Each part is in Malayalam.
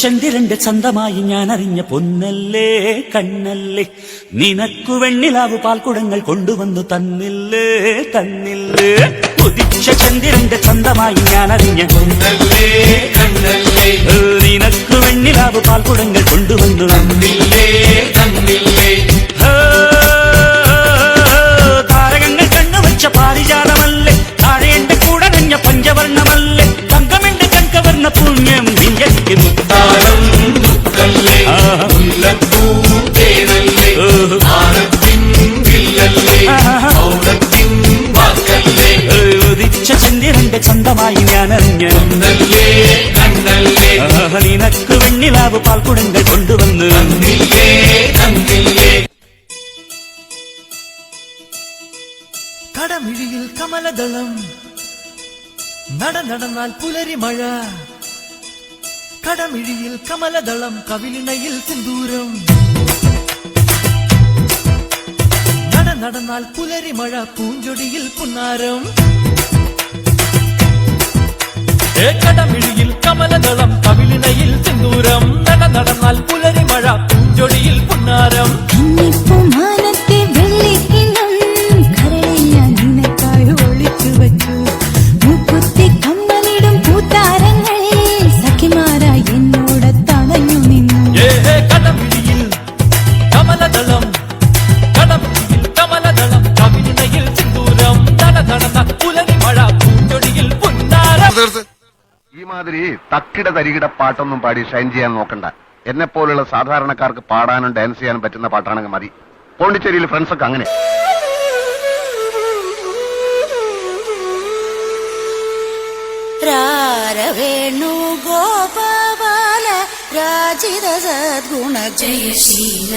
ചന്ദ്രന്റെ ചന്തമായി ഞാൻ അറിഞ്ഞ പൊന്നല്ലേ കണ്ണല്ലേ, നിനക്കു വെണ്ണിലാവ് പാൽക്കുടങ്ങൾ കൊണ്ടുവന്നു തന്നില്ലേ തന്നില്ലേ. ഉദിച്ച ചന്ദ്രന്റെ ചന്തമായി ഞാൻ അറിഞ്ഞ പൊന്നല്ലേ കണ്ണല്ലേ, നിനക്കു വെണ്ണിലാവ് പാൽക്കുടങ്ങൾ കൊണ്ടുവന്നു തന്നില്ലേ തന്നില്ലേ. താരകങ്ങൾ കണ്ണുവച്ച പാരിജാതമല്ലേ, താഴെ എന്റെ കൂടെ നഞ്ഞ പഞ്ചവർണ്ണമല്ലേ, തങ്കമെന്റെ കൺകവർണ്ണ പുണ്യം വിഞ്ചരിക്ക് മുത്താരം മുത്തല്ലേ, മുല്ലപ്പൂ തേനല്ലേ, ആനത്തിൻ വില്ലല്ലേ, ഔടത്തിൻ വാക്കല്ലേ. ഉദിച്ച ചന്ദ്രന്റെ ചന്തമായി ഞാൻ അറിഞ്ഞ പൊന്നല്ലേ കണ്ണല്ലേ, നിനക്ക് വെണ്ണിലാവ് പാൽക്കുടങ്ങൾ കൊണ്ടുവന്ന് തന്നില്ലേ തന്നില്ലേ. കടമിഴിയിൽ കമലദളം നടന്നാൽ പുലരി മഴ, കടമിഴിയിൽ കമലദളം കവിളിണയിൽ സിന്ദൂരം, നടന്നാൽ പുലരി മഴ പൂഞ്ചൊടിയിൽ പുന്നാരം. കടമിഴിയിൽ കമലദളം കവിളിണയിൽ സിന്ദൂരം, നടന്നാൽ പുലരി മഴ പൂഞ്ചൊടിയിൽ പുന്നാരം. കടമിഴിയിൽ കമലദളം കടമിഴിയിൽ കമലദളം കവിളിണയിൽ സിന്ദൂരം, നടന്നാൽ പുലരി മഴ പൂഞ്ചൊടിയിൽ പുന്നാരം. ഈ മാതിരി തക്കിട തരികിട പാട്ടൊന്നും പാടി ഷൈൻ ചെയ്യാൻ നോക്കണ്ട. എന്നെ പോലുള്ള സാധാരണക്കാർക്ക് പാടാനും ഡാൻസ് ചെയ്യാനും പറ്റുന്ന പാട്ടാണെങ്കിൽ മതി. പോണ്ടിച്ചേരിയിൽ ഫ്രണ്ട്സൊക്കെ അങ്ങനെ. വേണു ഗോപാല രാജിത സദ്ഗുണ ജയശീല,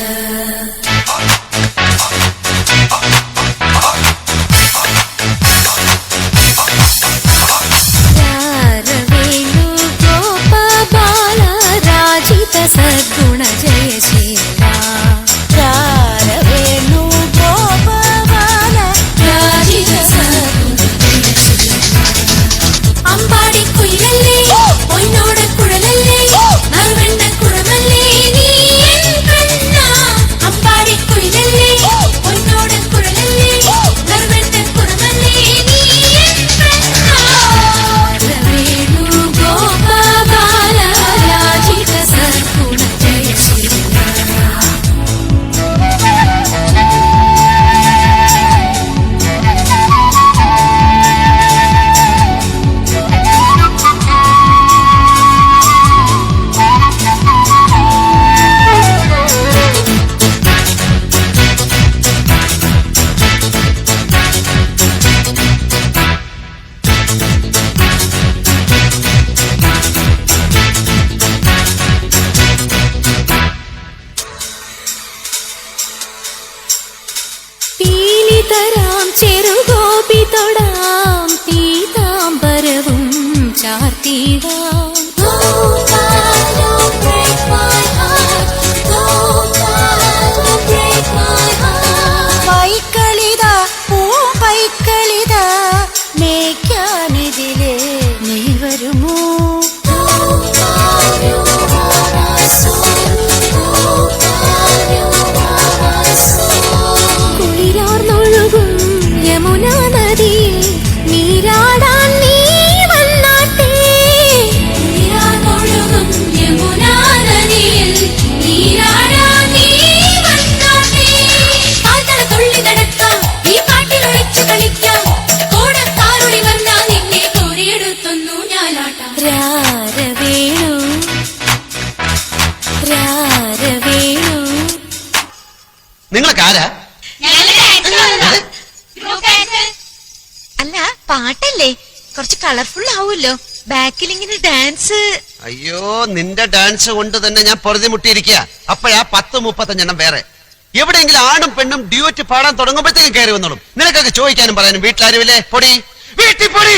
സദ്ഗുണ ജയശീല, വേണു ഗോപാല രാജിത സദ്ഗുണ ജയശീല. അമ്പാടി കുയിലല്ലേ പൊന്നോട് കുഴലല്ലേ നറുവെണ്ണ കുഴമല്ലേ നീ എൻ കണ്ണ, അമ്പാടി കുയിലല്ലേ പൊന്നോട് കുഴലല്ലേ നറുവെണ്ണ കുഴമല്ലേ നീ എൻ കണ്ണ. വേണു ഗോപാല രാജിത സദ്ഗുണ ജയശീല. പീലിതരാം ചെറുഗോപി തൊടാം പീതാംബരവും ചാർത്തിടാം. പൈക്കളിത പൂപ്പൈക്കളിത മേയ്ക്കാനിതിലെ നീ വരുമോ? കുളിരാർന്നൊഴുകും യമുനാ നദിയിൽ നീരാടാൻ നീ വന്നാട്ടെ, കുളിരാർന്നൊഴുകും യമുനാ നദിയിൽ നീരാടാൻ നീ വന്നാട്ടെ. പാട്ടട തുള്ളി നടക്കാം ഈ പാട്ടിലൊളിച്ചു കളിക്കാം, കോടത്താറുളി വന്നാൽ നിന്നെ കോരിയെടുത്തൊന്നു ഞാനാട്ടാം. രാരവേണു രാരവേണു. നിങ്ങളൊക്കെ ആരാ? അല്ല പാട്ടല്ലേ, കുറച്ച് കളർഫുൾ ആവുമല്ലോ ബാക്കിൽ ഇങ്ങനെ ഡാൻസ്. അയ്യോ നിന്റെ ഡാൻസ് കൊണ്ട് തന്നെ ഞാൻ പൊറുതി മുട്ടിയിരിക്കുക. അപ്പോഴാ 10-35 വേറെ. എവിടെയെങ്കിലും ആണും പെണ്ണും ഡ്യൂറ്റ് പാടാൻ തുടങ്ങുമ്പോഴത്തേക്കും കയറി വന്നോളും. നിനക്കൊക്കെ ചോദിക്കാനും പറയാനും വീട്ടിലാരുമില്ലേ? പൊടി വീട്ടിൽ പൊടി.